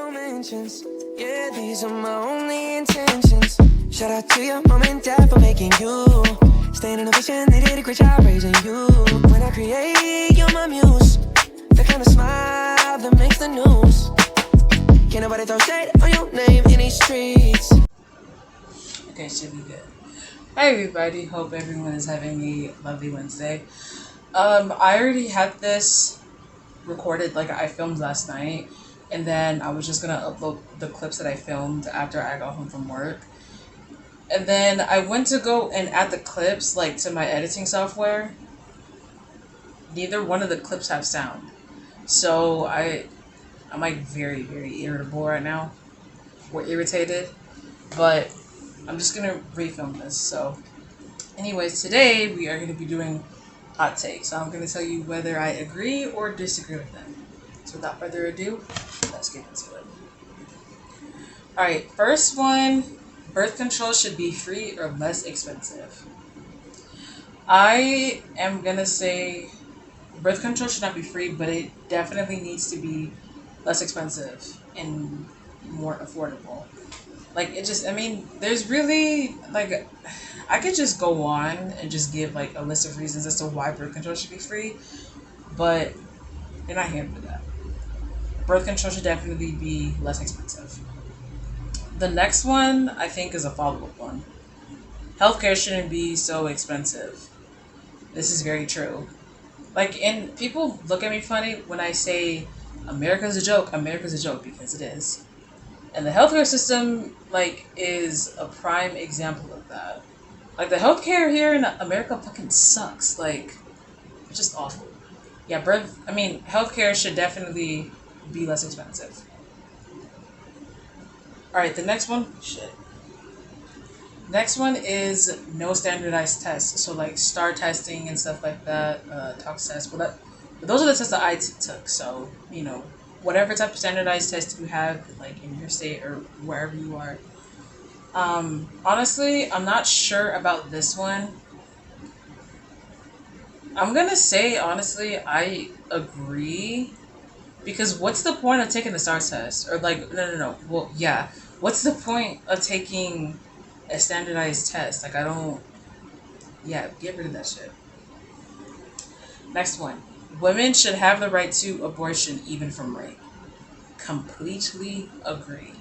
no mentions. Yeah, these are my only intentions. Shout out to your mom and dad for making you. Staying in a vision, they did a great job raising you. When I create, you're my muse. The kind of smile that makes the news. Can't nobody throw shade on your name in these streets. Okay, should be good. Hi everybody, hope everyone is having a lovely Wednesday. I already had this recorded, like I filmed last night, and then I was just gonna upload the clips that I filmed after I got home from work. And then I went to go and add the clips like to my editing software. Neither one of the clips have sound. So I'm like very, very irritable right now. Or irritated. But I'm just gonna refilm this. So anyways, today we are gonna be doing hot takes. So I'm gonna tell you whether I agree or disagree with them. So without further ado, let's get into it. Alright, first one, birth control should be free or less expensive. I am gonna say birth control should not be free, but it definitely needs to be less expensive and more affordable. Like, it just, I mean, there's really, like, I could just go on and just give, like, a list of reasons as to why birth control should be free, but they're not here for that. Birth control should definitely be less expensive. The next one, I think, is a follow-up one. Healthcare shouldn't be so expensive. This is very true. Like, and people look at me funny when I say America's a joke. America's a joke, because it is. And the healthcare system, like, is a prime example of that. Like, the healthcare here in America fucking sucks. Like, it's just awful. Yeah, healthcare should definitely be less expensive. Alright, the next one, Next one is no standardized tests. So, like, STAR testing and stuff like that, tox tests. But those are the tests that I took. So, you know, whatever type of standardized test you have, like, in your state or wherever you are. Honestly, I'm not sure about this one. I'm gonna say, honestly, I agree. Because what's the point of taking the STAR test? Or, like, no. Well, yeah. What's the point of taking a standardized test? Like, I don't... Yeah, get rid of that shit. Next one. Women should have the right to abortion even from rape. Completely agree.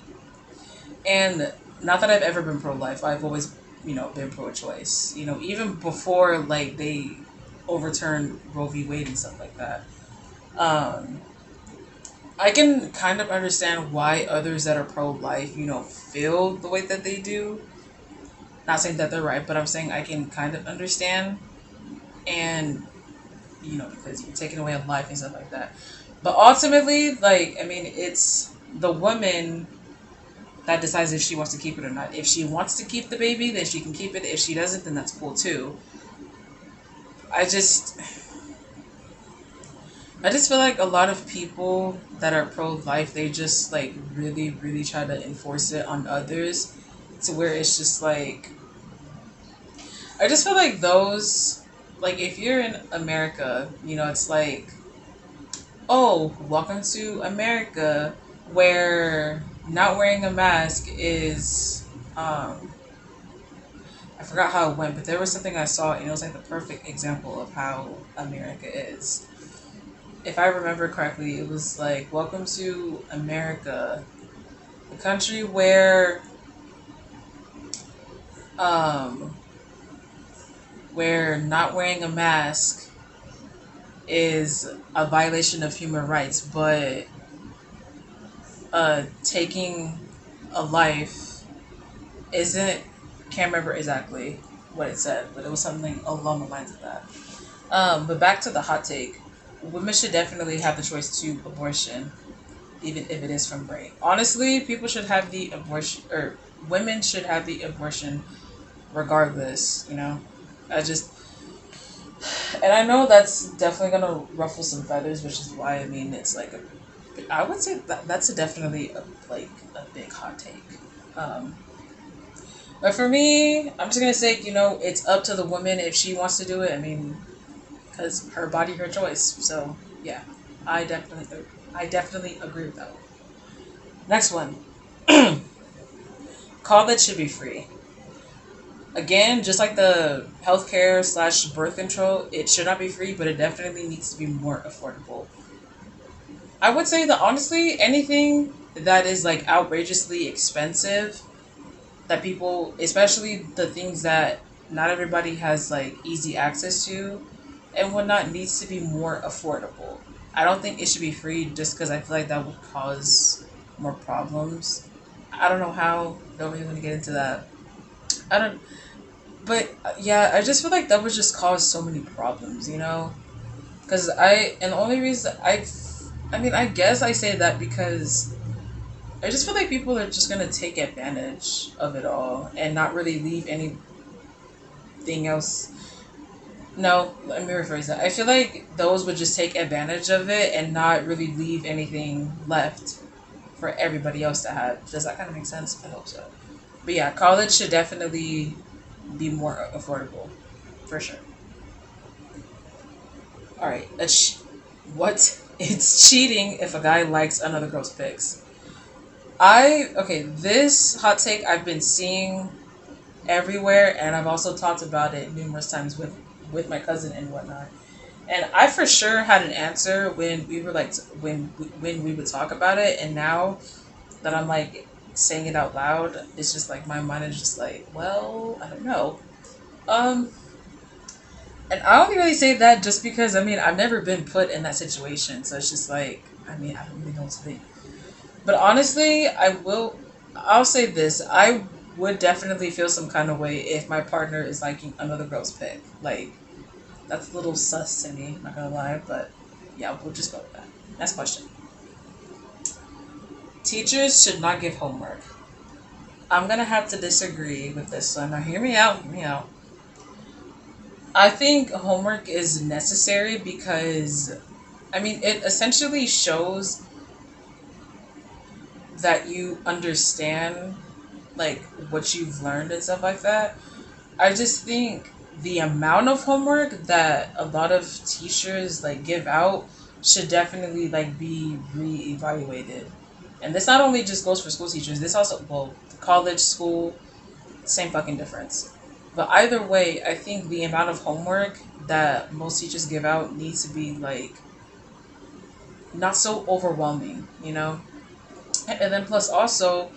And not that I've ever been pro-life. I've always, you know, been pro-choice. You know, even before, like, they overturned Roe v. Wade and stuff like that. I can kind of understand why others that are pro-life, you know, feel the way that they do. Not saying that they're right, but I'm saying I can kind of understand. And, you know, because you're taking away a life and stuff like that. But ultimately, like, I mean, it's the woman that decides if she wants to keep it or not. If she wants to keep the baby, then she can keep it. If she doesn't, then that's cool too. I just feel like a lot of people that are pro-life, they just, like, really, really try to enforce it on others to where it's just, like... I just feel like those... Like, if you're in America, you know, it's like... Oh, welcome to America, where not wearing a mask is... I forgot how it went, but there was something I saw, and it was, like, the perfect example of how America is. If I remember correctly, it was like, welcome to America, the country where not wearing a mask is a violation of human rights, but taking a life isn't. Can't remember exactly what it said, but it was something along the lines of that. But back to the hot take. Women should definitely have the choice to abortion, even if it is from rape. Honestly, people should have the abortion, or women should have the abortion regardless, you know? And I know that's definitely gonna ruffle some feathers, which is why, I mean, it's like I would say that's definitely a big hot take. But for me, I'm just gonna say, you know, it's up to the woman if she wants to do it. I mean, because her body, her choice. So yeah, I definitely agree with that one. Next one. College should be free. Again, just like the healthcare slash birth control, it should not be free, but it definitely needs to be more affordable. I would say that honestly, anything that is like outrageously expensive, that people, especially the things that not everybody has like easy access to and whatnot, needs to be more affordable. I don't think it should be free just because I feel like that would cause more problems. I don't know how. Don't really want to get into that. I don't. But yeah, I just feel like that would just cause so many problems, you know? Because and the only reason I mean, I guess I say that because I just feel like people are just gonna take advantage of it all and not really leave anything else. No, let me rephrase that. I feel like those would just take advantage of it and not really leave anything left for everybody else to have. Does that kind of make sense? I hope so. But yeah, college should definitely be more affordable, for sure. All right, what? It's cheating if a guy likes another girl's pics. Okay, this hot take I've been seeing everywhere, and I've also talked about it numerous times with my cousin and whatnot. And I for sure had an answer when we were like when we would talk about it, and now that I'm like saying it out loud, it's just like my mind is just like, well, I don't know. Um, and I only really say that just because I mean I've never been put in that situation, so it's just like I mean I don't really know what to think. But honestly, I'll say this. I would definitely feel some kind of way if my partner is liking another girl's pic. Like, that's a little sus to me, not gonna lie, but yeah, we'll just go with that. Next question. Teachers should not give homework. I'm gonna have to disagree with this one. Now, hear me out, hear me out. I think homework is necessary because, I mean, it essentially shows that you understand like what you've learned and stuff like that. I just think the amount of homework that a lot of teachers like give out should definitely like be reevaluated. And this not only just goes for school teachers, this also well, college, school, same fucking difference. But either way, I think the amount of homework that most teachers give out needs to be like not so overwhelming, you know? And then plus also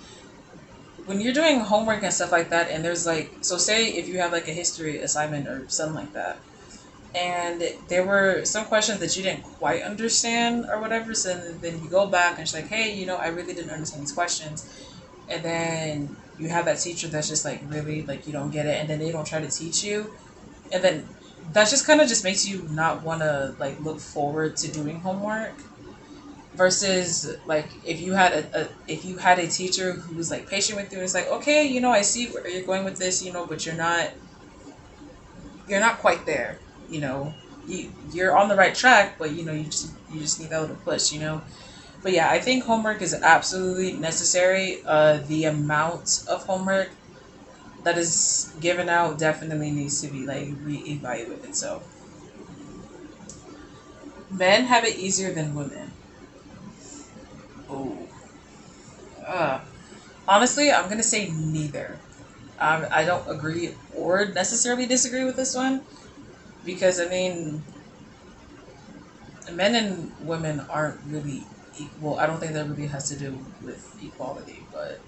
when you're doing homework and stuff like that and there's like so say if you have like a history assignment or something like that and there were some questions that you didn't quite understand or whatever so then you go back and it's like hey I really didn't understand these questions and then you have that teacher that's just like really like you don't get it and then they don't try to teach you and then that just kind of just makes you not want to like look forward to doing homework versus like if you had a teacher who was like patient with you and it's like okay I see where you're going with this but you're not quite there you're on the right track but you just need that little push but yeah I think homework is absolutely necessary the amount of homework that is given out definitely needs to be like reevaluated so men have it easier than women. Oh. uh, Honestly, I'm gonna say neither. I don't agree or necessarily disagree with this one because I mean, men and women aren't really equal. I don't think that really has to do with equality, but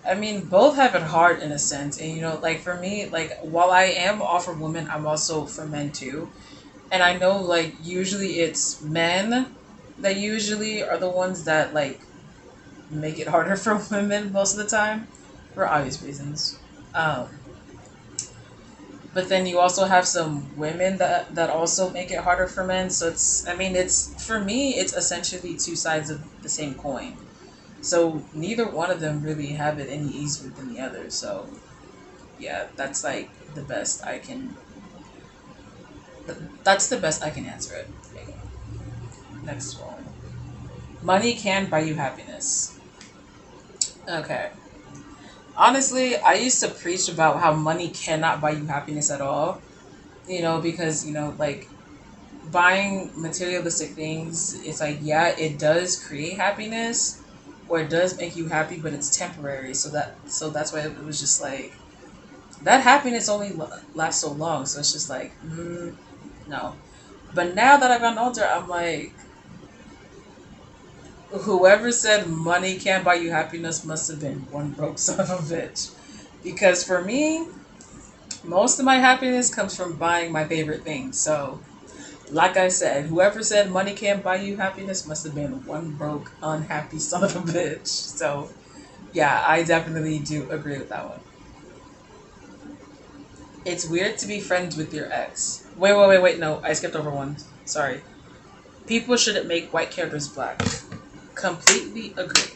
I mean, both have it hard in a sense. And like for me, like while I am all for women, I'm also for men too. And I know like usually it's men that usually are the ones that like make it harder for women most of the time for obvious reasons. Um, but then you also have some women that also make it harder for men. So I mean, it's for me, it's essentially two sides of the same coin. So neither one of them really have it any easier than the other. So yeah, that's the best I can answer it. Okay. Next one. Money can buy you happiness. Okay. Honestly, I used to preach about how money cannot buy you happiness at all. Because, like, buying materialistic things, it's like, yeah, it does create happiness, or it does make you happy, but it's temporary. So that's why it was just like that happiness only lasts so long. So it's just like, no. But now that I've gotten older, I'm like, whoever said money can't buy you happiness must have been one broke son of a bitch. Because for me, most of my happiness comes from buying my favorite things. So, like I said, whoever said money can't buy you happiness must have been one broke, unhappy son of a bitch. So, yeah, I definitely do agree with that one. It's weird to be friends with your ex. Wait. No, I skipped over one. Sorry. People shouldn't make white characters black. Completely agree.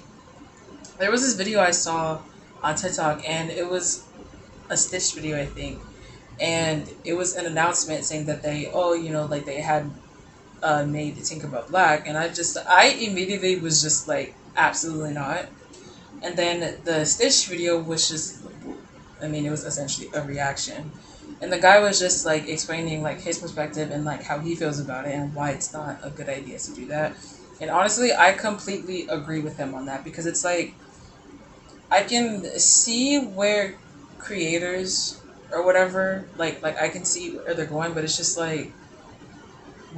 There was this video I saw on TikTok, and it was a Stitch video, I think. And it was an announcement saying that they, like they had made Tinkerbell black. And I immediately was just like, absolutely not. And then the Stitch video was just, it was essentially a reaction. And the guy was just like explaining like his perspective and like how he feels about it and why it's not a good idea to do that. And honestly, I completely agree with him on that, because it's like I can see where creators or whatever, like I can see where they're going, but it's just like,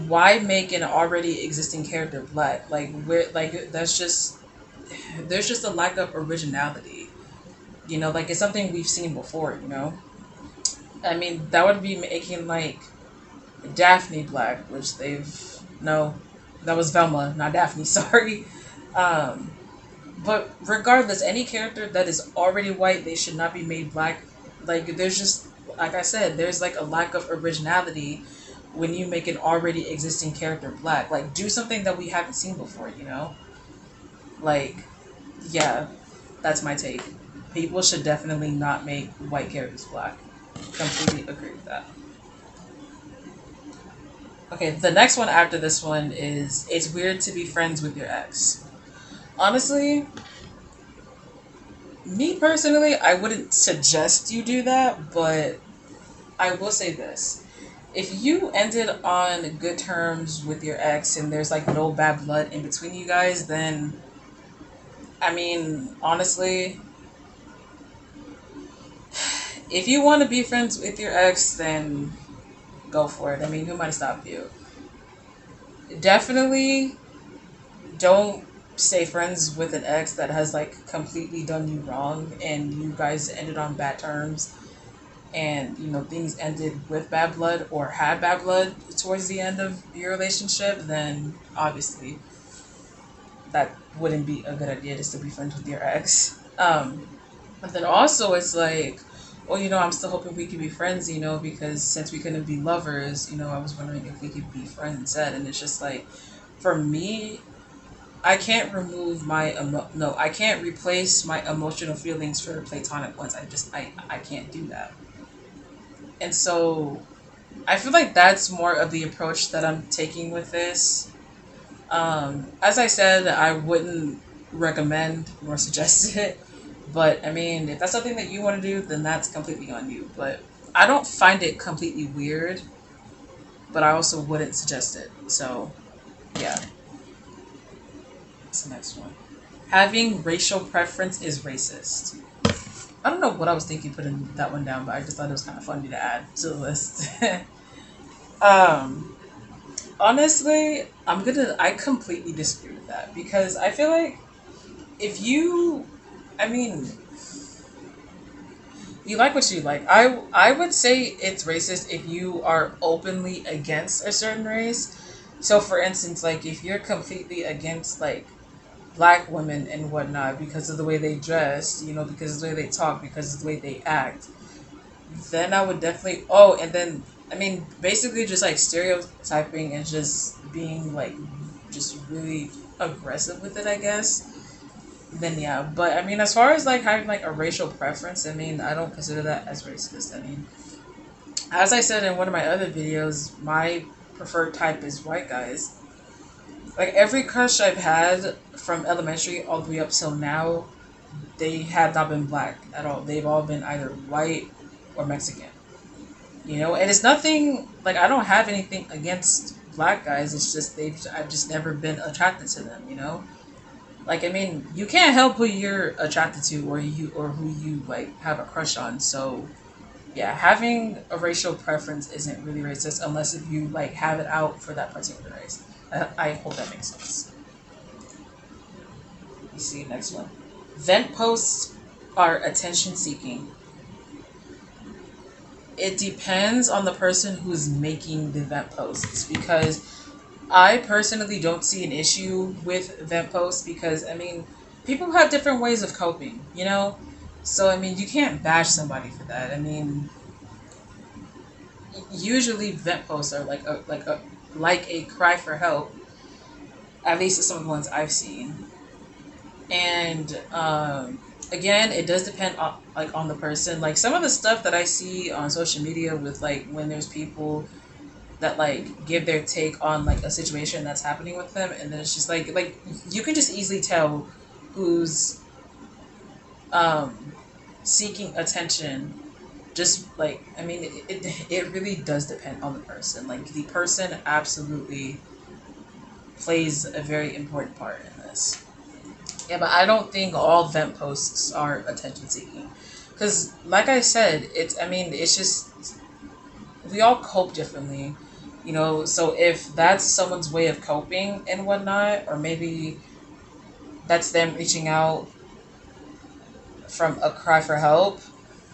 why make an already existing character black? Like where, like that's just, there's just a lack of originality. Like it's something we've seen before. That would be making like Daphne black, which they've no, that was Velma, not Daphne. Sorry. Um, but regardless, any character that is already white, they should not be made black. Like there's just, like I said, there's like a lack of originality when you make an already existing character black. Like do something that we haven't seen before. Like, yeah, that's my take. People should definitely not make white characters black. Completely agree with that. Okay, the next one after this one is, it's weird to be friends with your ex. Honestly, me personally, I wouldn't suggest you do that, but I will say this. If you ended on good terms with your ex and there's like no bad blood in between you guys, then honestly, if you want to be friends with your ex, then go for it. Who might stop you? Definitely don't stay friends with an ex that has like completely done you wrong and you guys ended on bad terms, and things ended with bad blood or had bad blood towards the end of your relationship. Then obviously that wouldn't be a good idea, just to be friends with your ex. But then also it's like, well, I'm still hoping we could be friends, because since we couldn't be lovers, I was wondering if we could be friends instead. And it's just like, for me, I can't remove my no, I can't replace my emotional feelings for platonic ones. I can't do that. And so I feel like that's more of the approach that I'm taking with this. As I said, I wouldn't recommend nor suggest it. But if that's something that you want to do, then that's completely on you. But I don't find it completely weird, but I also wouldn't suggest it. So, yeah. What's the next one? Having racial preference is racist. I don't know what I was thinking putting that one down, but I just thought it was kind of funny to add to the list. um, Honestly, I completely disagree with that, because I feel like if you, I mean, you like what you like. I would say it's racist if you are openly against a certain race. So, for instance, like if you're completely against like black women and whatnot because of the way they dress, because of the way they talk, because of the way they act, then I would definitely. Oh, and then basically just like stereotyping and just being like just really aggressive with it, I guess. Then yeah, but as far as like having like a racial preference, I don't consider that as racist. As I said in one of my other videos, my preferred type is white guys. Like every crush I've had from elementary all the way up till now, they have not been black at all. They've all been either white or Mexican. And it's nothing like, I don't have anything against black guys. It's just I've just never been attracted to them. Like, I mean, you can't help who you're attracted to, or who you like have a crush on. So yeah, having a racial preference isn't really racist unless if you like have it out for that particular race. I hope that makes sense. You see, next one. Vent posts are attention seeking. It depends on the person who's making the vent posts, because I personally don't see an issue with vent posts, because I mean, people have different ways of coping. So I mean, you can't bash somebody for that. I mean, usually vent posts are like a cry for help. At least some of the ones I've seen. And again, it does depend on the person. Like some of the stuff that I see on social media with like when there's people that like give their take on like a situation that's happening with them, and then it's just like you can just easily tell who's seeking attention. Just like, I mean, it really does depend on the person. Like the person absolutely plays a very important part in this. Yeah, but I don't think all vent posts are attention seeking. Because, like I said, I mean, it's just, we all cope differently. So if that's someone's way of coping and whatnot, or maybe that's them reaching out from a cry for help,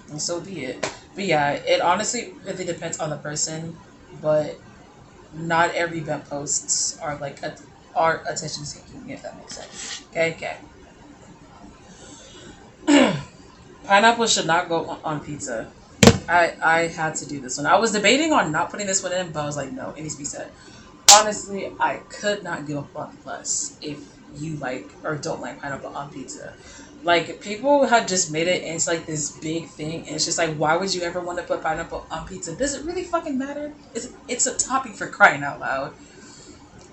and so be it. But yeah, it honestly really depends on the person, but not every vent posts are are attention seeking, if that makes sense. Okay. Pineapple should not go on pizza. I had to do this one. I was debating on not putting this one in, but I was like, no, it needs to be said. Honestly, I could not give a fuck less if you like or don't like pineapple on pizza. Like, people have just made it into like this big thing, and it's just like, why would you ever want to put pineapple on pizza? Does it really fucking matter? It's a topping, for crying out loud.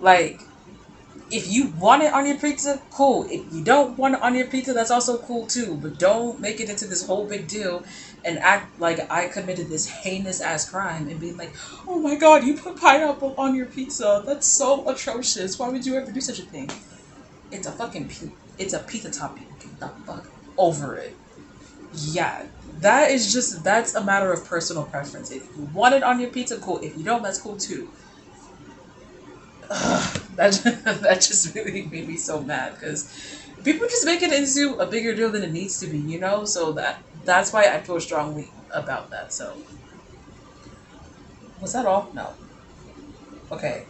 Like, if you want it on your pizza, cool. If you don't want it on your pizza, that's also cool too. But don't make it into this whole big deal and act like I committed this heinous ass crime and be like, oh my god, you put pineapple on your pizza. That's so atrocious. Why would you ever do such a thing? It's a fucking it's a pizza topping. Get the fuck over it. Yeah, that's a matter of personal preference. If you want it on your pizza, cool. If you don't, that's cool too. That just really made me so mad, because people just make it into a bigger deal than it needs to be. So that's why I feel strongly about that. So was that all? No. Okay.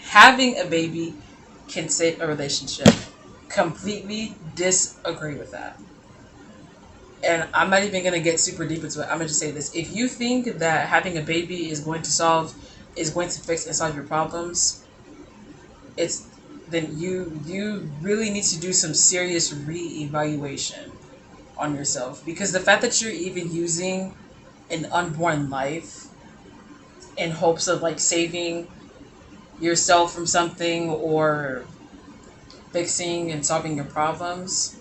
Having a baby can save a relationship. Completely disagree with that. And I'm not even gonna get super deep into it. I'm gonna just say this: if you think that having a baby is going to fix and solve your problems, then you really need to do some serious re-evaluation on yourself, because the fact that you're even using an unborn life in hopes of like saving yourself from something or fixing and solving your problems,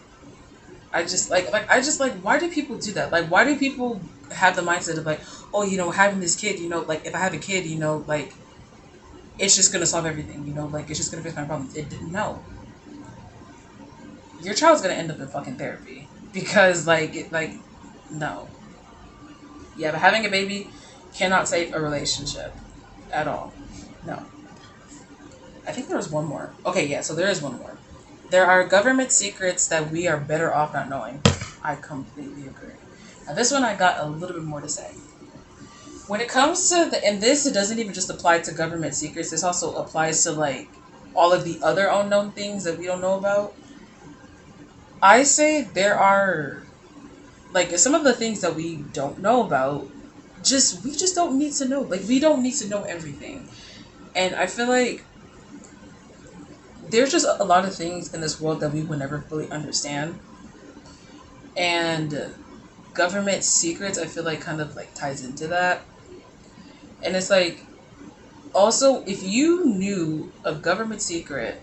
I just like why do people do that? Like, why do people have the mindset of like, oh, having this kid, like if I have a kid, like it's just gonna solve everything, like it's just gonna fix my problems. It didn't. No, your child's gonna end up in fucking therapy, because no, yeah, but having a baby cannot save a relationship at all. No. I think there was one more. Okay, yeah, so there is one more. There are government secrets that we are better off not knowing. I completely agree. Now, this one I got a little bit more to say. When it comes to and this, it doesn't even just apply to government secrets. This also applies to like all of the other unknown things that we don't know about. I say there are like some of the things that we don't know about. We just don't need to know. Like, we don't need to know everything, and I feel like there's just a lot of things in this world that we will never fully understand. And government secrets, I feel like, kind of like ties into that. And it's like, also, if you knew a government secret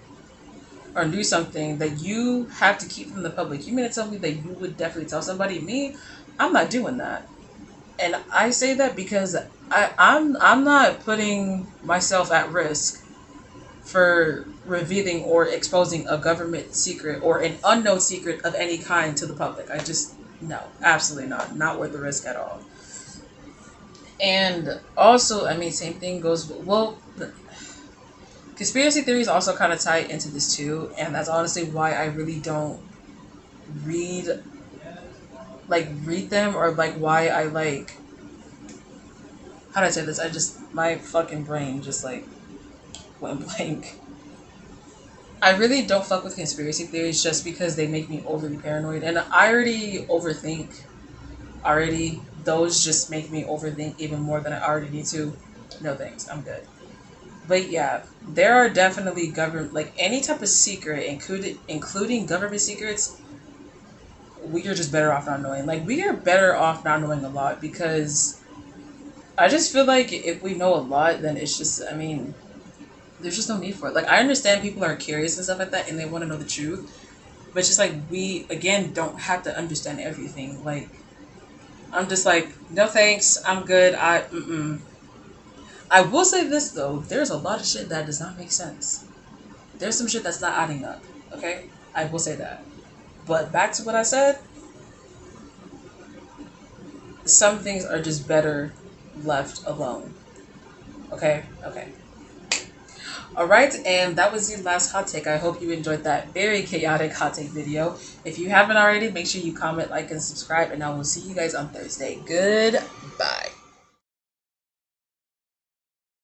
or knew something that you have to keep from the public, you mean to tell me that you would definitely tell somebody? Me, I'm not doing that. And I say that because I'm not putting myself at risk for revealing or exposing a government secret or an unknown secret of any kind to the public. I just, no, absolutely not. Not worth the risk at all. And also, I mean, same thing goes, well, conspiracy theories also kind of tie into this too. And that's honestly why I really don't read, read them, or like why I like, how do I say this? I just, my fucking brain just like went blank. I really don't fuck with conspiracy theories just because they make me overly paranoid. And I already overthink. Already. Those just make me overthink even more than I already need to. No thanks. I'm good. But yeah, there are definitely government, like any type of secret, including government secrets, we are just better off not knowing. Like, we are better off not knowing a lot because I just feel like if we know a lot, then it's just, I mean, there's just no need for it. Like, I understand people are curious and stuff like that and they want to know the truth, but it's just like, we again don't have to understand everything. Like, I'm just like, no thanks, I'm good. I will say this though, there's a lot of shit that does not make sense. There's some shit that's not adding up. Okay, I will say that. But back to what I said, some things are just better left alone. Okay. Alright, and that was the last hot take. I hope you enjoyed that very chaotic hot take video. If you haven't already, make sure you comment, like, and subscribe, and I will see you guys on Thursday. Goodbye.